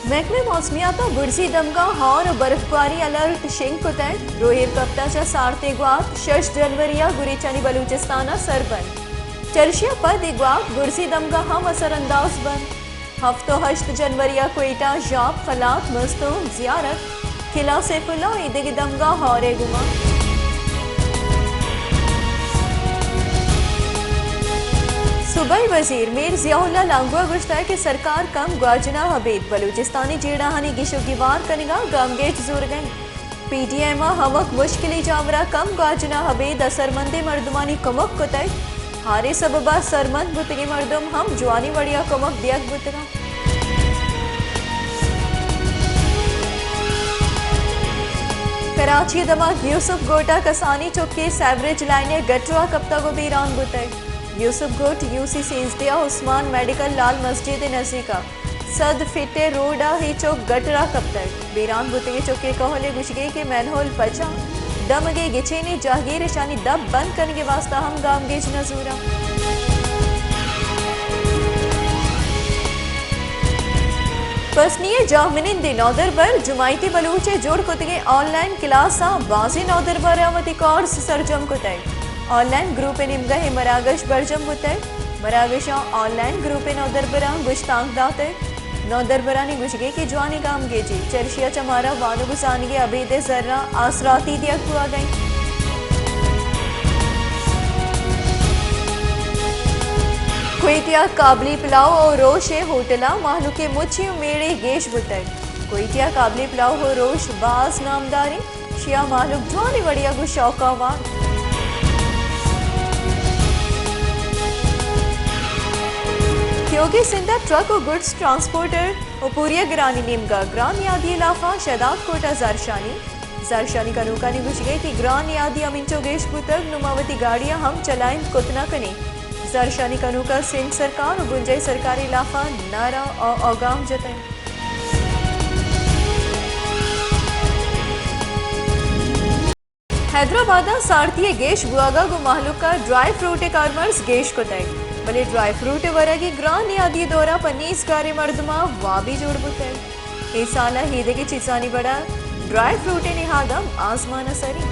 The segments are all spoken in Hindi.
महकमे मौसमियात बुरशी दमगा और बर्फबारी अलर्ट शिंक कुतय रोहिर कप्ताच्या सारते ग्वात 6 जनवरी गुरीचानी बलूचिस्ताना सरबंद चर्शिया पद इग्वात बुरशी दमगा हम असरअंदाज बंद हफ्तो 8 जनवरी क्वेटा जाब खलात मस्तूम जियारत किला सैफुल्ला ईदगी दमगा हौरे गुमा सूबाई वजीर मीर जियाउल्लाह लांगुआ गुश्ता है कि सरकार कम ग्वाजना हबीब बलूचिस्तानी जेड़ाहानी गिशो की वार कनेगा गामगेज जोर गई पीटीएम हवक मुश्किली जावरा कम ग्वाजना हबीद असरमंदी मर्दमानी कमक कुतय हारे सबबा सरमंद बुतगी मर्दम हम जवानी वड़िया कमक दियक बुतगा कराची दमाग यूसुफ गोटा कसानी चौकी सैवरेज लाइने गटरा कप्ता को बीरान बुतय यूसुफ गोट यूसी सींसदिया उस्मान मेडिकल लाल मस्जिद नजीका सद फिटे रोडा ही चौक गटरा कप्तर बीरान बुतगे चौके कहले गुशगे के मैनहोल पचा दमगे गिचेने जागीर शानी दब बंद करने के वास्ता हम गामगेज नजूरा पसनिये जामिन दिन नौदर पर जुमाइती बलूचे जोड़ कुतगे ऑनलाइन क्लासा बाजी नौदर पर अवती कोर्स सरजम कुतय ऑनलाइन ग्रुप निमगा हे मरागश बरजम बुतय मरागश ऑनलाइन ग्रुप नौदर बरा गुश्तांग दाते नौदर बरानी गुशगे की जवानी काम गेजी चर्शिया चमारा वानु गुसानगे अबीदे जर्रा आसराती दिया हुआ गई कोईटिया काबली पुलाव और रोश होटला माहलू के मुच्छी मेड़े गेश बुतय कोईटिया काबली पुलाव हो रोश बास नामदारी शिया माहलूक जवानी बढ़िया गु शौकावान योगी सिंधा ट्रक और गुड्स ट्रांसपोर्टर और पूरिया गिरानी नीमगा ग्रान यादी इलाफा शदाब कोटा जारशानी का नौका ने घुस गई थी ग्रान यादी अमिंचो गेश बुतक नुमावती गाड़ियां हम चलाएं कुतना कने जारशानी का नौका सिंध सरकार और गुंजाई सरकारी इलाफा नारा और औगाम जतन हैदराबाद सारथी गेश बुआगा गो माहलूका ड्राई फ्रूट कार्मर्स गेश को तय भले ड्राई फ्रूट वरगी ग्रान यादी दौरा पनीस गारी मर्दमा वाबी जोड़ बुते ए साला हीदे की चिसानी बड़ा ड्राई फ्रूट निहादम आसमान सरी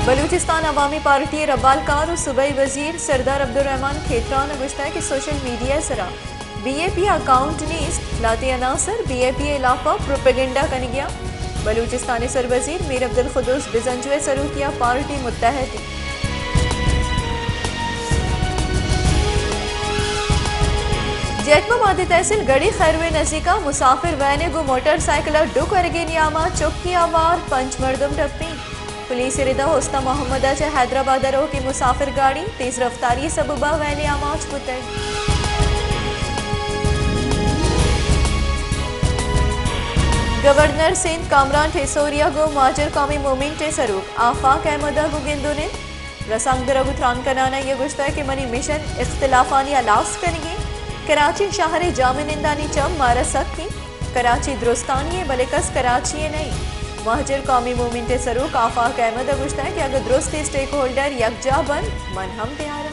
बलूचिस्तान अवामी पार्टी रबालकार और सूबाई वजीर सरदार अब्दुर्रहमान खेतरान गुश्ता है कि सोशल मीडिया सरा बीएपी अकाउंट नीस लाते अनासर बीएपी इलाफा प्रोपेगेंडा कन गया बलूचिस्तानी सरवजीर मीर अब्दुल खुदूस बिजंजुए सरू किया पार्टी मुत्तहदी जैकमा मादी तहसील गड़ी खैरवे नजीका मुसाफिर वैने गो मोटरसाइकिल डुक अरगे नियामा चौकी आवार पंच मर्दम टप्पी पुलिस रिदा होस्ता मोहम्मदा चे हैदराबाद रो की मुसाफिर गाड़ी तेज रफ्तारी सबबा वैने आमाच पुतय गवर्नर सिंध कामरान ठेसोरिया गो माजर कौमी मोमिन टे सरूक आफाक अहमदा गो गिंदुने रसंगदरा गो त्रान कनाना ये गुश्ता है कि मनी मिशन इख्तिलाफानी अलास करेंगे कराची शहर जामिनिंदानी चम मारा सखी कराची दुरुस्तानी बलेकस कराची नहीं महजर कौमी मोमिन टे सरूक आफाक अहमदा गुश्ता है कि अगर दुरुस्ती स्टेक होल्डर यकजा बन मन हम प्यारा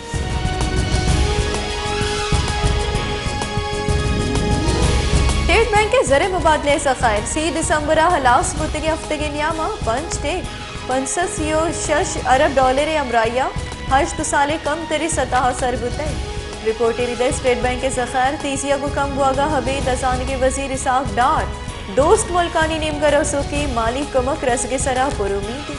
स्टेट बैंक के जरे मुबादले सखायर 3 दिसंबर हलास बुतगे हफ्ते के नियामा पंच टेक 500 अरब डॉलर अमराइया हज तो साले कम तेरी सतह सर बुतय रिपोर्ट रिदे स्टेट बैंक के जखायर तीसिया को कम बुआगा हबीद अजान के वजीर इसाक डार दोस्त मुल्कानी नीमगर की माली कमक रसगे सरा पुरुमीदी